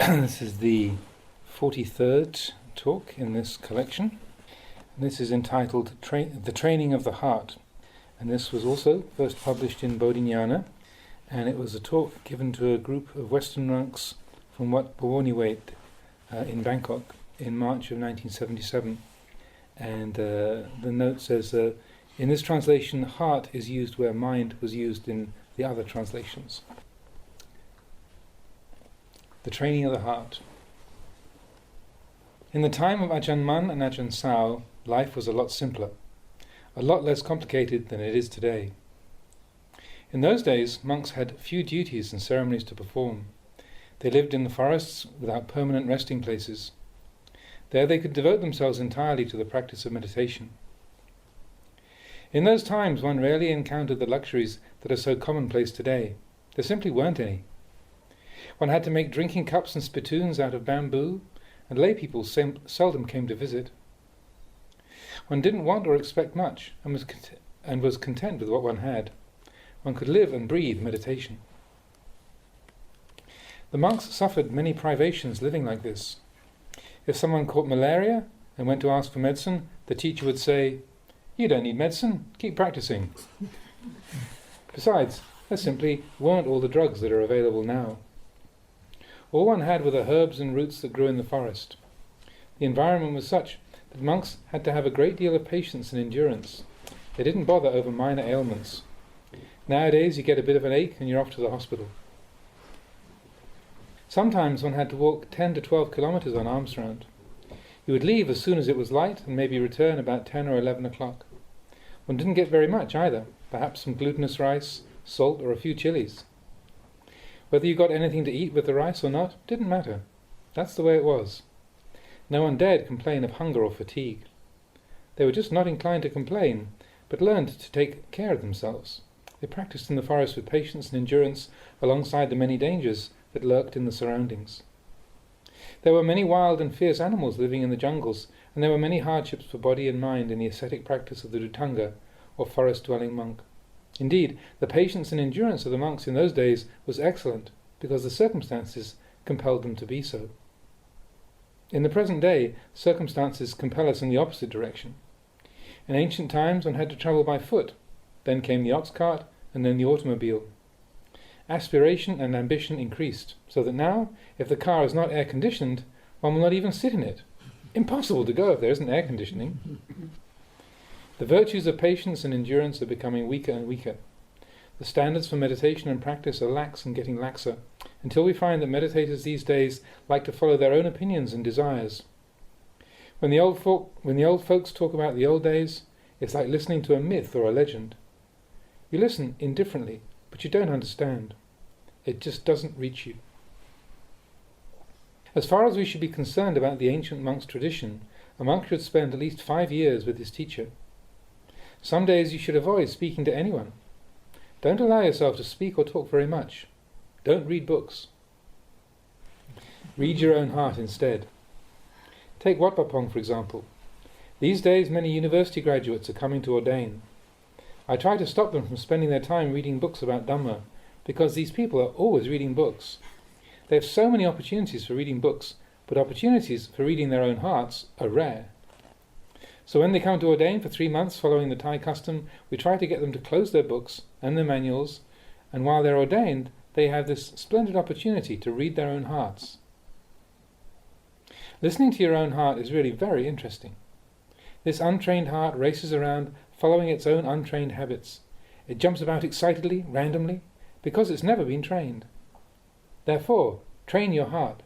This is the 43rd talk in this collection. And this is entitled The Training of the Heart. And this was also first published in Bodhinyana. And it was a talk given to a group of Western monks from Wat Bawoniwait in Bangkok in March of 1977. And the note says, in this translation, heart is used where mind was used in the other translations. The training of the heart. In the time of Ajahn Mun and Ajahn Sao, life was a lot simpler, a lot less complicated than it is today. In those days, monks had few duties and ceremonies to perform. They lived in the forests without permanent resting places. There they could devote themselves entirely to the practice of meditation. In those times, one rarely encountered the luxuries that are so commonplace today. There simply weren't any. One had to make drinking cups and spittoons out of bamboo, and lay people seldom came to visit. One didn't want or expect much, and was content with what one had. One could live and breathe meditation. The monks suffered many privations living like this. If someone caught malaria and went to ask for medicine, the teacher would say, "You don't need medicine, keep practicing." Besides, there simply weren't all the drugs that are available now. All one had were the herbs and roots that grew in the forest. The environment was such that monks had to have a great deal of patience and endurance. They didn't bother over minor ailments. Nowadays you get a bit of an ache and you're off to the hospital. Sometimes one had to walk 10 to 12 kilometers on alms round. You would leave as soon as it was light and maybe return about 10 or 11 o'clock. One didn't get very much either, perhaps some glutinous rice, salt or a few chilies. Whether you got anything to eat with the rice or not didn't matter. That's the way it was. No one dared complain of hunger or fatigue. They were just not inclined to complain, but learned to take care of themselves. They practiced in the forest with patience and endurance alongside the many dangers that lurked in the surroundings. There were many wild and fierce animals living in the jungles, and there were many hardships for body and mind in the ascetic practice of the Dhutanga, or forest-dwelling monk. Indeed, the patience and endurance of the monks in those days was excellent, because the circumstances compelled them to be so. In the present day, circumstances compel us in the opposite direction. In ancient times, one had to travel by foot. Then came the ox cart, and then the automobile. Aspiration and ambition increased, so that now, if the car is not air-conditioned, one will not even sit in it. Impossible to go if there isn't air conditioning. The virtues of patience and endurance are becoming weaker and weaker. The standards for meditation and practice are lax and getting laxer, until we find that meditators these days like to follow their own opinions and desires. When the old folks talk about the old days, it's like listening to a myth or a legend. You listen indifferently, but you don't understand. It just doesn't reach you. As far as we should be concerned about the ancient monk's tradition, a monk should spend at least 5 years with his teacher. Some days you should avoid speaking to anyone. Don't allow yourself to speak or talk very much. Don't read books. Read your own heart instead. Take Wat Bapong, for example. These days many university graduates are coming to ordain. I try to stop them from spending their time reading books about Dhamma, because these people are always reading books. They have so many opportunities for reading books, but opportunities for reading their own hearts are rare. So when they come to ordain for 3 months following the Thai custom, we try to get them to close their books and their manuals, and while they're ordained, they have this splendid opportunity to read their own hearts. Listening to your own heart is really very interesting. This untrained heart races around, following its own untrained habits. It jumps about excitedly, randomly, because it's never been trained. Therefore, train your heart.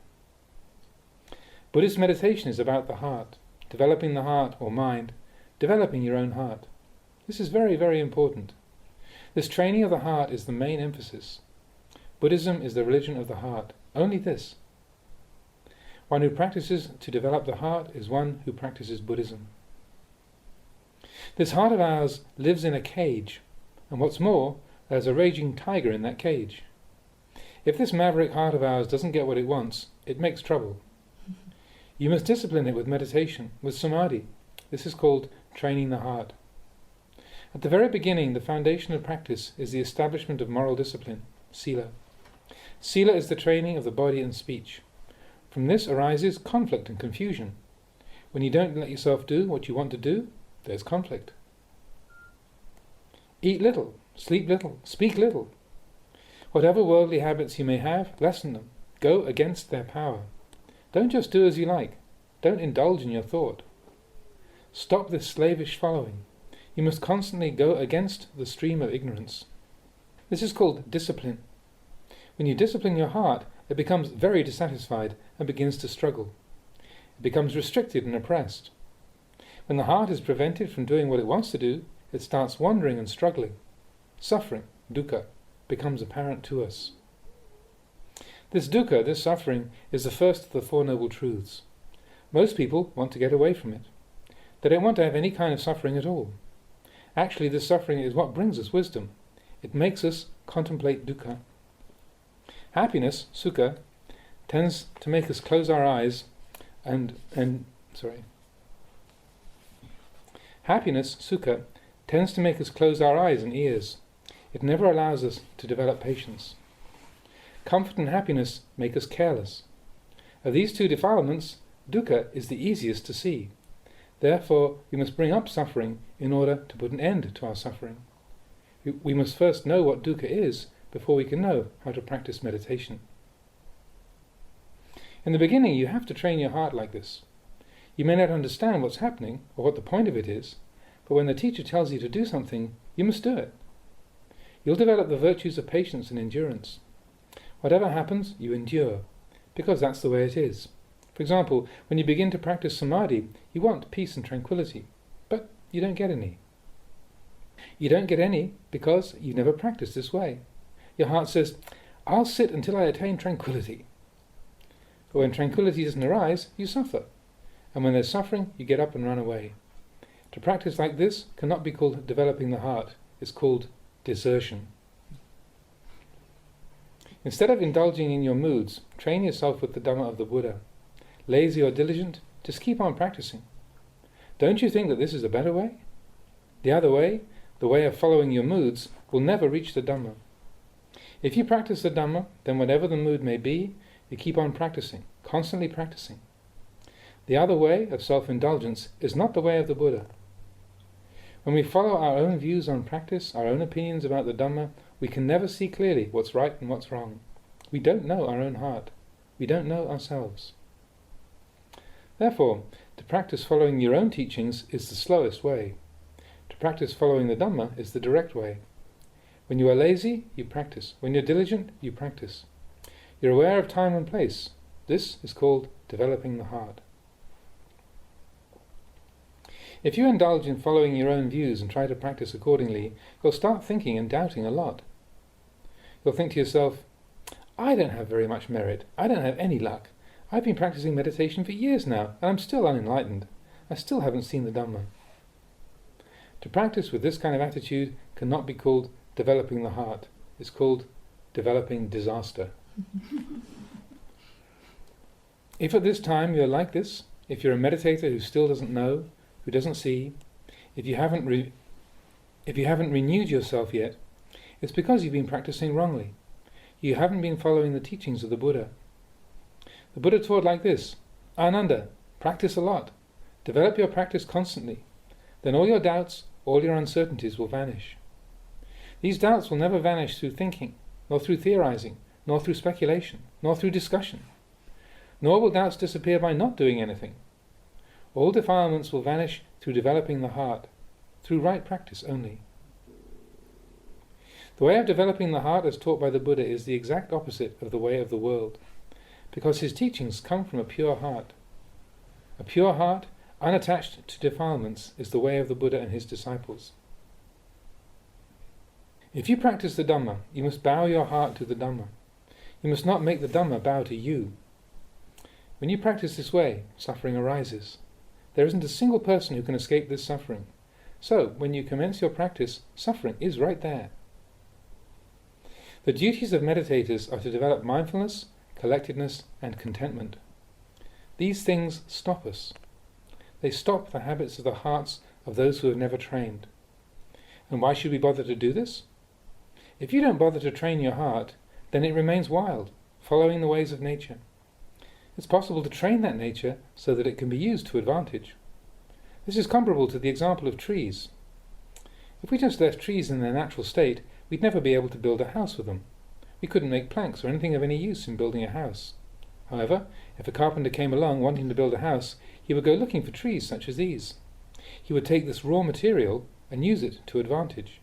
Buddhist meditation is about the heart. Developing the heart or mind, developing your own heart. This is very, very important. This training of the heart is the main emphasis. Buddhism is the religion of the heart. Only this. One who practices to develop the heart is one who practices Buddhism. This heart of ours lives in a cage, and what's more, there's a raging tiger in that cage. If this maverick heart of ours doesn't get what it wants, it makes trouble. You must discipline it with meditation, with samadhi. This is called training the heart. At the very beginning, the foundation of practice is the establishment of moral discipline, sila. Sila is the training of the body and speech. From this arises conflict and confusion. When you don't let yourself do what you want to do, there's conflict. Eat little, sleep little, speak little. Whatever worldly habits you may have, lessen them. Go against their power. Don't just do as you like. Don't indulge in your thought. Stop this slavish following. You must constantly go against the stream of ignorance. This is called discipline. When you discipline your heart, it becomes very dissatisfied and begins to struggle. It becomes restricted and oppressed. When the heart is prevented from doing what it wants to do, it starts wandering and struggling. Suffering, dukkha, becomes apparent to us. This dukkha, this suffering, is the first of the Four Noble Truths. Most people want to get away from it. They don't want to have any kind of suffering at all. Actually, this suffering is what brings us wisdom. It makes us contemplate dukkha. Happiness, sukha, tends to make us close our eyes Happiness, sukha, tends to make us close our eyes and ears. It never allows us to develop patience. Comfort and happiness make us careless. Of these two defilements, dukkha is the easiest to see. Therefore, we must bring up suffering in order to put an end to our suffering. We must first know what dukkha is before we can know how to practice meditation. In the beginning, you have to train your heart like this. You may not understand what's happening or what the point of it is, but when the teacher tells you to do something, you must do it. You'll develop the virtues of patience and endurance. Whatever happens, you endure, because that's the way it is. For example, when you begin to practice samadhi, you want peace and tranquility, but you don't get any. You don't get any because you never practiced this way. Your heart says, I'll sit until I attain tranquility. But when tranquility doesn't arise, you suffer. And when there's suffering, you get up and run away. To practice like this cannot be called developing the heart. It's called desertion. Instead of indulging in your moods, train yourself with the Dhamma of the Buddha. Lazy or diligent, just keep on practicing. Don't you think that this is a better way? The other way, the way of following your moods, will never reach the Dhamma. If you practice the Dhamma, then whatever the mood may be, you keep on practicing, constantly practicing. The other way of self-indulgence is not the way of the Buddha. When we follow our own views on practice, our own opinions about the Dhamma, we can never see clearly what's right and what's wrong. We don't know our own heart. We don't know ourselves. Therefore, to practice following your own teachings is the slowest way. To practice following the Dhamma is the direct way. When you are lazy, you practice. When you're diligent, you practice. You're aware of time and place. This is called developing the heart. If you indulge in following your own views and try to practice accordingly, you'll start thinking and doubting a lot. You'll think to yourself, I don't have very much merit. I don't have any luck. I've been practicing meditation for years now, and I'm still unenlightened. I still haven't seen the Dhamma. To practice with this kind of attitude cannot be called developing the heart. It's called developing disaster. If at this time you're like this, if you're a meditator who still doesn't know, who doesn't see, if you haven't renewed yourself yet, it's because you've been practicing wrongly. You haven't been following the teachings of the Buddha. The Buddha taught like this: Ananda, practice a lot. Develop your practice constantly. Then all your doubts, all your uncertainties will vanish. These doubts will never vanish through thinking, nor through theorizing, nor through speculation, nor through discussion. Nor will doubts disappear by not doing anything. All defilements will vanish through developing the heart, through right practice only. The way of developing the heart as taught by the Buddha is the exact opposite of the way of the world, because his teachings come from a pure heart. A pure heart, unattached to defilements, is the way of the Buddha and his disciples. If you practice the Dhamma, you must bow your heart to the Dhamma. You must not make the Dhamma bow to you. When you practice this way, suffering arises. There isn't a single person who can escape this suffering. So, when you commence your practice, suffering is right there. The duties of meditators are to develop mindfulness, collectedness, and contentment. These things stop us. They stop the habits of the hearts of those who have never trained. And why should we bother to do this? If you don't bother to train your heart, then it remains wild, following the ways of nature. It's possible to train that nature so that it can be used to advantage. This is comparable to the example of trees. If we just left trees in their natural state, we'd never be able to build a house with them. We couldn't make planks or anything of any use in building a house. However, if a carpenter came along wanting to build a house, he would go looking for trees such as these. He would take this raw material and use it to advantage.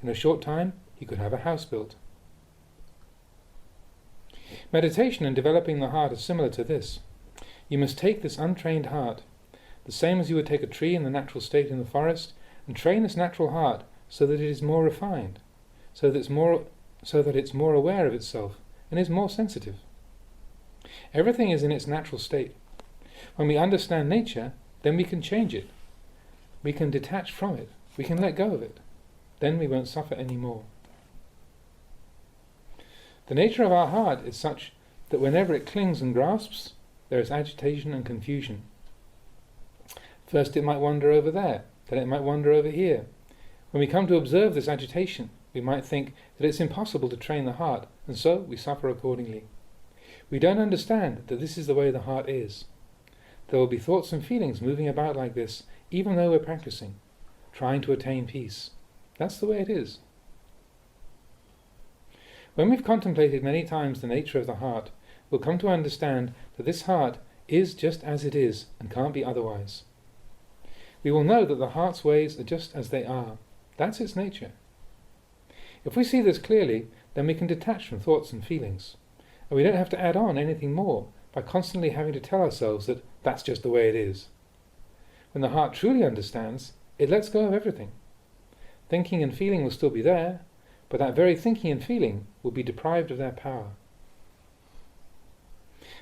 In a short time, he could have a house built. Meditation and developing the heart are similar to this. You must take this untrained heart, the same as you would take a tree in the natural state in the forest, and train this natural heart so that it is more refined, so that it's more aware of itself and is more sensitive. Everything is in its natural state. When we understand nature, then we can change it. We can detach from it. We can let go of it. Then we won't suffer any more. The nature of our heart is such that whenever it clings and grasps, there is agitation and confusion. First it might wander over there, then it might wander over here. When we come to observe this agitation, we might think that it's impossible to train the heart, and so we suffer accordingly. We don't understand that this is the way the heart is. There will be thoughts and feelings moving about like this, even though we're practicing, trying to attain peace. That's the way it is. When we've contemplated many times the nature of the heart, we'll come to understand that this heart is just as it is and can't be otherwise. We will know that the heart's ways are just as they are. That's its nature. If we see this clearly, then we can detach from thoughts and feelings, and we don't have to add on anything more by constantly having to tell ourselves that that's just the way it is. When the heart truly understands, it lets go of everything. Thinking and feeling will still be there, but that very thinking and feeling will be deprived of their power.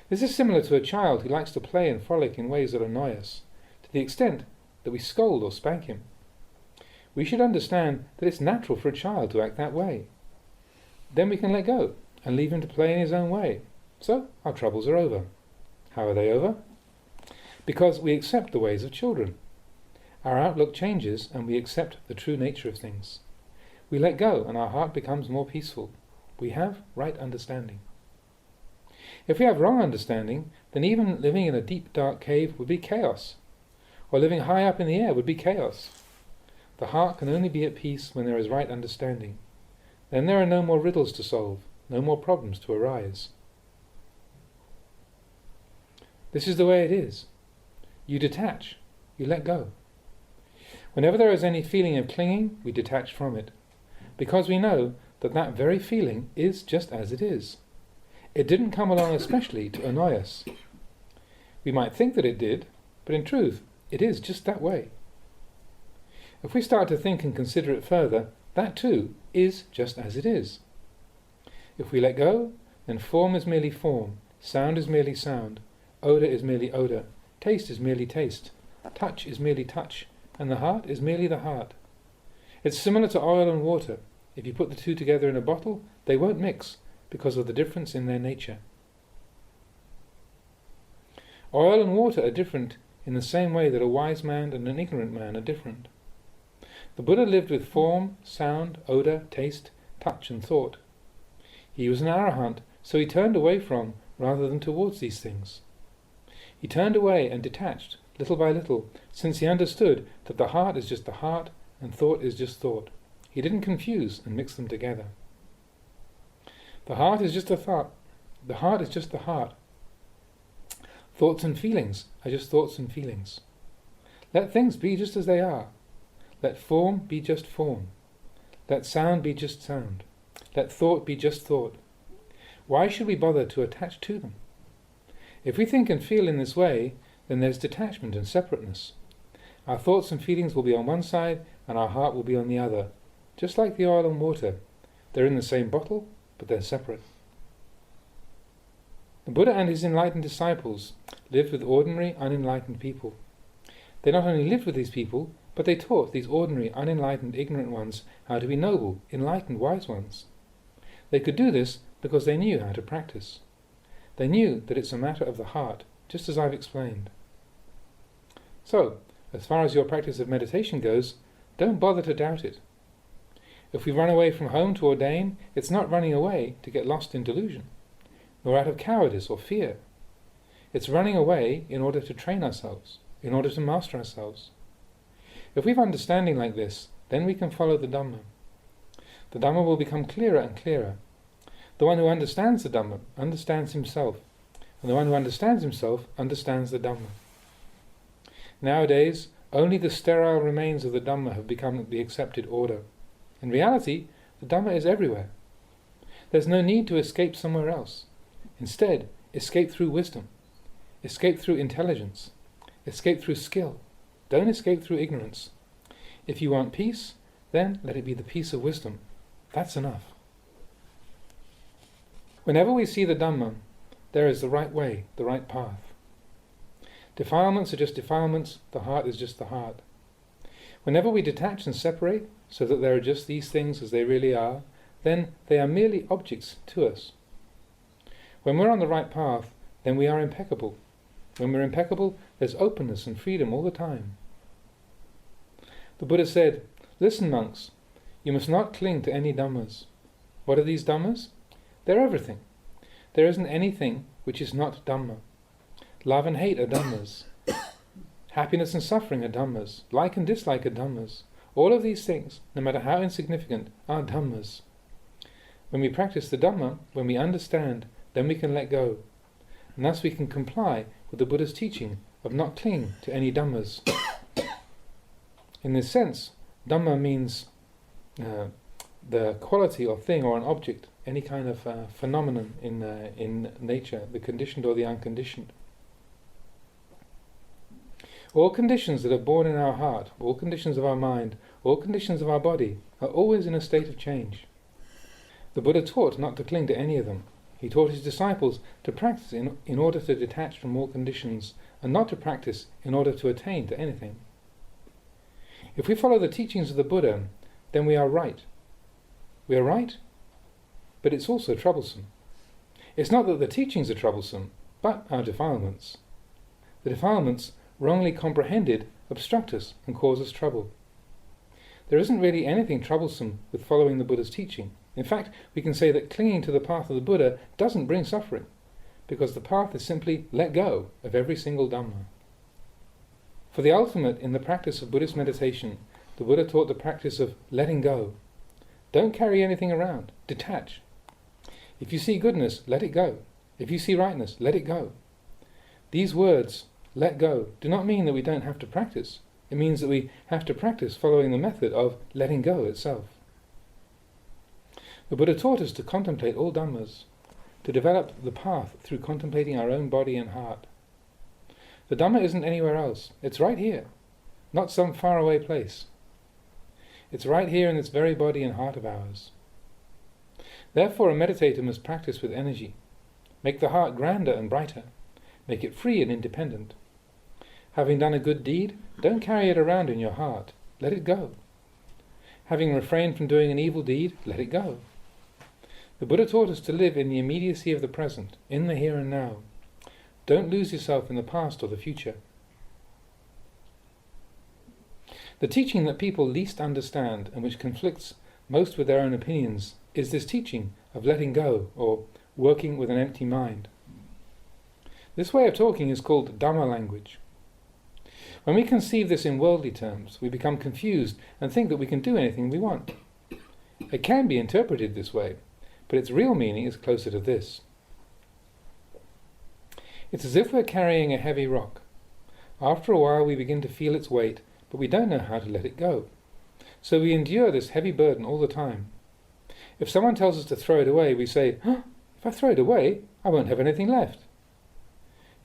This is similar to a child who likes to play and frolic in ways that annoy us, to the extent that we scold or spank him. We should understand that it's natural for a child to act that way. Then we can let go and leave him to play in his own way. So our troubles are over. How are they over? Because we accept the ways of children. Our outlook changes and we accept the true nature of things. We let go and our heart becomes more peaceful. We have right understanding. If we have wrong understanding, then even living in a deep dark cave would be chaos, or living high up in the air would be chaos. The heart can only be at peace when there is right understanding. Then there are no more riddles to solve, no more problems to arise. This is the way it is. You detach, you let go. Whenever there is any feeling of clinging, we detach from it, because we know that that very feeling is just as it is. It didn't come along especially to annoy us. We might think that it did, but in truth, it is just that way. If we start to think and consider it further, that too is just as it is. If we let go, then form is merely form, sound is merely sound, odour is merely odour, taste is merely taste, touch is merely touch, and the heart is merely the heart. It's similar to oil and water. If you put the two together in a bottle, they won't mix because of the difference in their nature. Oil and water are different in the same way that a wise man and an ignorant man are different. The Buddha lived with form, sound, odour, taste, touch and thought. He was an arahant, so he turned away from rather than towards these things. He turned away and detached, little by little, since he understood that the heart is just the heart and thought is just thought. He didn't confuse and mix them together. The heart is just a thought. The heart is just the heart. Thoughts and feelings are just thoughts and feelings. Let things be just as they are. Let form be just form. Let sound be just sound. Let thought be just thought. Why should we bother to attach to them? If we think and feel in this way, then there's detachment and separateness. Our thoughts and feelings will be on one side and our heart will be on the other, just like the oil and water. They're in the same bottle, but they're separate. The Buddha and his enlightened disciples lived with ordinary, unenlightened people. They not only lived with these people, but they taught these ordinary, unenlightened, ignorant ones how to be noble, enlightened, wise ones. They could do this because they knew how to practice. They knew that it's a matter of the heart, just as I've explained. So, as far as your practice of meditation goes, don't bother to doubt it. If we run away from home to ordain, it's not running away to get lost in delusion, nor out of cowardice or fear. It's running away in order to train ourselves, in order to master ourselves. If we have understanding like this, then we can follow the Dhamma. The Dhamma will become clearer and clearer. The one who understands the Dhamma understands himself, and the one who understands himself understands the Dhamma. Nowadays, only the sterile remains of the Dhamma have become the accepted order. In reality, the Dhamma is everywhere. There's no need to escape somewhere else. Instead, escape through wisdom. Escape through intelligence. Escape through skill. Don't escape through ignorance. If you want peace, then let it be the peace of wisdom. That's enough. Whenever we see the Dhamma, there is the right way, the right path. Defilements are just defilements, the heart is just the heart. Whenever we detach and separate, so that there are just these things as they really are, then they are merely objects to us. When we're on the right path, then we are impeccable. When we're impeccable, there's openness and freedom all the time. The Buddha said, "Listen, monks, you must not cling to any Dhammas." What are these Dhammas? They're everything. There isn't anything which is not Dhamma. Love and hate are Dhammas. Happiness and suffering are Dhammas. Like and dislike are Dhammas. All of these things, no matter how insignificant, are Dhammas. When we practice the Dhamma, when we understand, then we can let go. And thus we can comply with the Buddha's teaching of not clinging to any Dhammas. In this sense, Dhamma means the quality or thing or an object, any kind of phenomenon in nature, the conditioned or the unconditioned. All conditions that are born in our heart, all conditions of our mind, all conditions of our body, are always in a state of change. The Buddha taught not to cling to any of them. He taught his disciples to practice in order to detach from all conditions, and not to practice in order to attain to anything. If we follow the teachings of the Buddha, then we are right. We are right, but it's also troublesome. It's not that the teachings are troublesome, but our defilements. The defilements, wrongly comprehended, obstruct us and cause us trouble. There isn't really anything troublesome with following the Buddha's teaching. In fact, we can say that clinging to the path of the Buddha doesn't bring suffering, because the path is simply let go of every single Dhamma. For the ultimate in the practice of Buddhist meditation, the Buddha taught the practice of letting go. Don't carry anything around. Detach. If you see goodness, let it go. If you see rightness, let it go. These words, let go, do not mean that we don't have to practice. It means that we have to practice following the method of letting go itself. The Buddha taught us to contemplate all Dhammas, to develop the path through contemplating our own body and heart. The Dhamma isn't anywhere else. It's right here, not some faraway place. It's right here in this very body and heart of ours. Therefore, a meditator must practice with energy. Make the heart grander and brighter. Make it free and independent. Having done a good deed, don't carry it around in your heart. Let it go. Having refrained from doing an evil deed, let it go. The Buddha taught us to live in the immediacy of the present, in the here and now. Don't lose yourself in the past or the future. The teaching that people least understand, and which conflicts most with their own opinions, is this teaching of letting go, or working with an empty mind. This way of talking is called Dhamma language. When we conceive this in worldly terms, we become confused and think that we can do anything we want. It can be interpreted this way, but its real meaning is closer to this. It's as if we're carrying a heavy rock. After a while we begin to feel its weight, but we don't know how to let it go. So we endure this heavy burden all the time. If someone tells us to throw it away, we say, if I throw it away, I won't have anything left.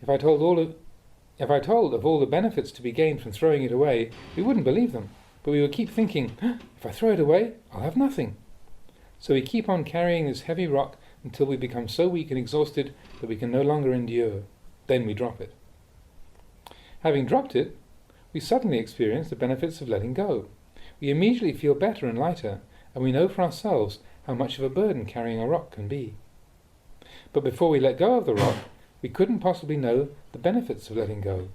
If I told of all the benefits to be gained from throwing it away, we wouldn't believe them, but we would keep thinking, if I throw it away, I'll have nothing. So we keep on carrying this heavy rock until we become so weak and exhausted that we can no longer endure. Then we drop it. Having dropped it, we suddenly experience the benefits of letting go. We immediately feel better and lighter, and we know for ourselves how much of a burden carrying a rock can be. But before we let go of the rock, we couldn't possibly know the benefits of letting go.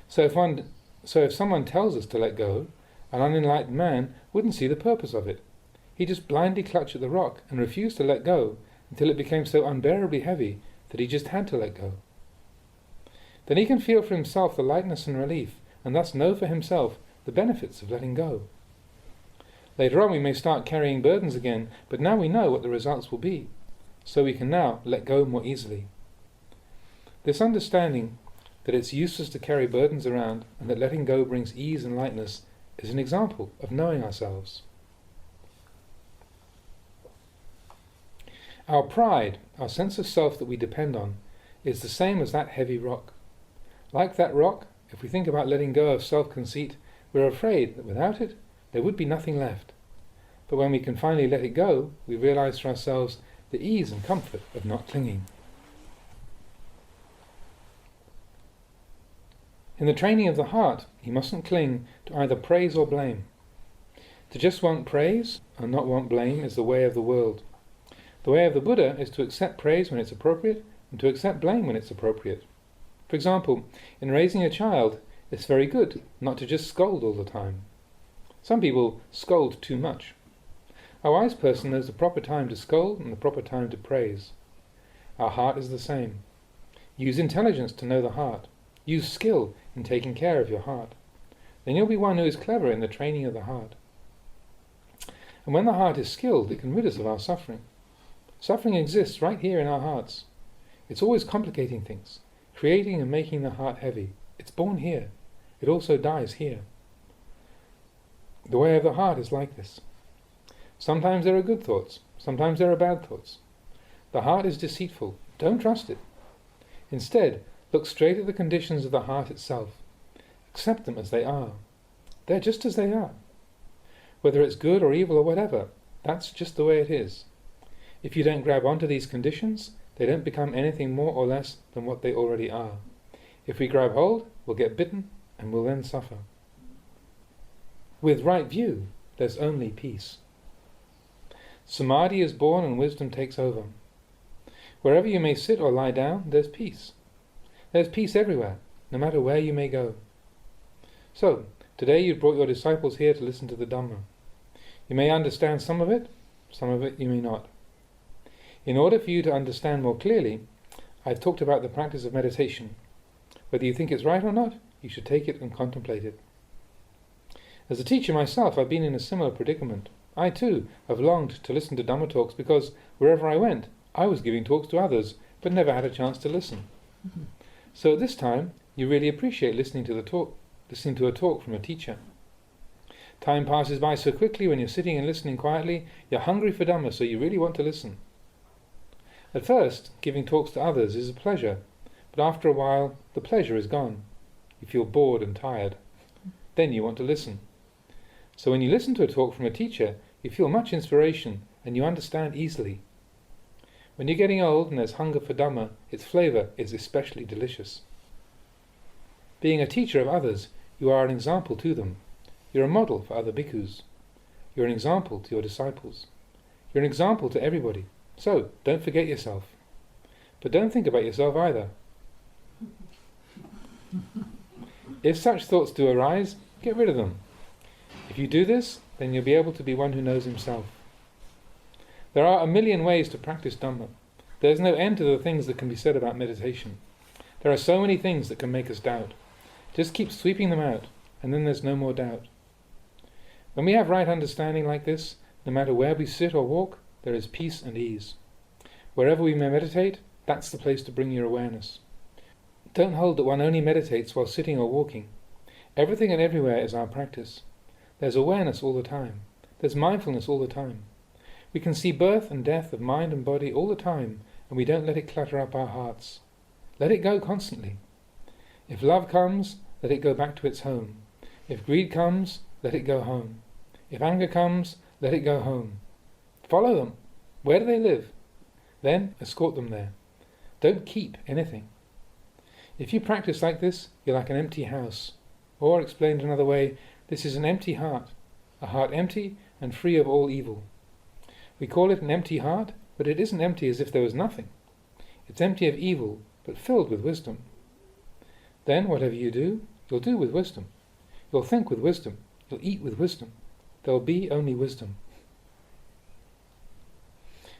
So if someone tells us to let go, an unenlightened man wouldn't see the purpose of it. He'd just blindly clutch at the rock and refuse to let go until it became so unbearably heavy that he just had to let go. Then he can feel for himself the lightness and relief, and thus know for himself the benefits of letting go. Later on we may start carrying burdens again, but now we know what the results will be, so we can now let go more easily. This understanding that it's useless to carry burdens around and that letting go brings ease and lightness is an example of knowing ourselves. Our pride, our sense of self that we depend on, is the same as that heavy rock. Like that rock, if we think about letting go of self-conceit, we're afraid that without it, there would be nothing left. But when we can finally let it go, we realize for ourselves the ease and comfort of not clinging. In the training of the heart, you mustn't cling to either praise or blame. To just want praise and not want blame is the way of the world. The way of the Buddha is to accept praise when it's appropriate and to accept blame when it's appropriate. For example, in raising a child, it's very good not to just scold all the time. Some people scold too much. A wise person knows the proper time to scold and the proper time to praise. Our heart is the same. Use intelligence to know the heart. Use skill in taking care of your heart. Then you'll be one who is clever in the training of the heart. And when the heart is skilled, it can rid us of our suffering. Suffering exists right here in our hearts. It's always complicating things, creating and making the heart heavy. It's born here. It also dies here. The way of the heart is like this. Sometimes there are good thoughts. Sometimes there are bad thoughts. The heart is deceitful. Don't trust it. Instead, look straight at the conditions of the heart itself. Accept them as they are. They're just as they are. Whether it's good or evil or whatever, that's just the way it is. If you don't grab onto these conditions, they don't become anything more or less than what they already are. If we grab hold, we'll get bitten and we'll then suffer. With right view, there's only peace. Samadhi is born and wisdom takes over. Wherever you may sit or lie down, there's peace. There's peace everywhere, no matter where you may go. So, today you brought your disciples here to listen to the Dhamma. You may understand some of it you may not. In order for you to understand more clearly, I've talked about the practice of meditation. Whether you think it's right or not, you should take it and contemplate it. As a teacher myself, I've been in a similar predicament. I too have longed to listen to Dhamma talks because wherever I went, I was giving talks to others, but never had a chance to listen. So at this time, you really appreciate listening to a talk from a teacher. Time passes by so quickly when you're sitting and listening quietly, you're hungry for Dhamma, so you really want to listen. At first, giving talks to others is a pleasure, but after a while, the pleasure is gone. You feel bored and tired. Then you want to listen. So when you listen to a talk from a teacher, you feel much inspiration and you understand easily. When you're getting old and there's hunger for Dhamma, its flavour is especially delicious. Being a teacher of others, you are an example to them. You're a model for other bhikkhus. You're an example to your disciples. You're an example to everybody. So, don't forget yourself. But don't think about yourself either. If such thoughts do arise, get rid of them. If you do this, then you'll be able to be one who knows himself. There are a million ways to practice Dhamma. There's no end to the things that can be said about meditation. There are so many things that can make us doubt. Just keep sweeping them out, and then there's no more doubt. When we have right understanding like this, no matter where we sit or walk, there is peace and ease. Wherever we may meditate, that's the place to bring your awareness. Don't hold that one only meditates while sitting or walking. Everything and everywhere is our practice. There's awareness all the time. There's mindfulness all the time. We can see birth and death of mind and body all the time, and we don't let it clutter up our hearts. Let it go constantly. If love comes, let it go back to its home. If greed comes, let it go home. If anger comes, let it go home. Follow them. Where do they live? Then escort them there. Don't keep anything. If you practice like this, you're like an empty house. Or, explained another way, this is an empty heart, a heart empty and free of all evil. We call it an empty heart, but it isn't empty as if there was nothing. It's empty of evil, but filled with wisdom. Then, whatever you do, you'll do with wisdom. You'll think with wisdom. You'll eat with wisdom. There will be only wisdom.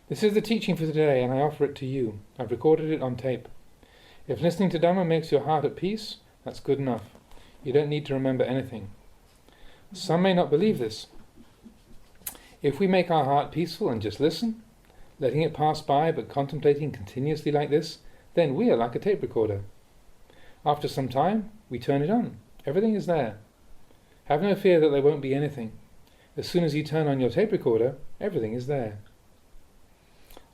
This is the teaching for today, and I offer it to you. I've recorded it on tape. If listening to Dhamma makes your heart at peace, that's good enough. You don't need to remember anything. Some may not believe this. If we make our heart peaceful and just listen, letting it pass by but contemplating continuously like this, then we are like a tape recorder. After some time, we turn it on. Everything is there. Have no fear that there won't be anything. As soon as you turn on your tape recorder, everything is there.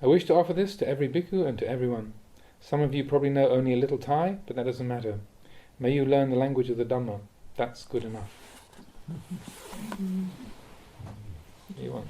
I wish to offer this to every bhikkhu and to everyone. Some of you probably know only a little Thai, but that doesn't matter. May you learn the language of the Dhamma. That's good enough. You want?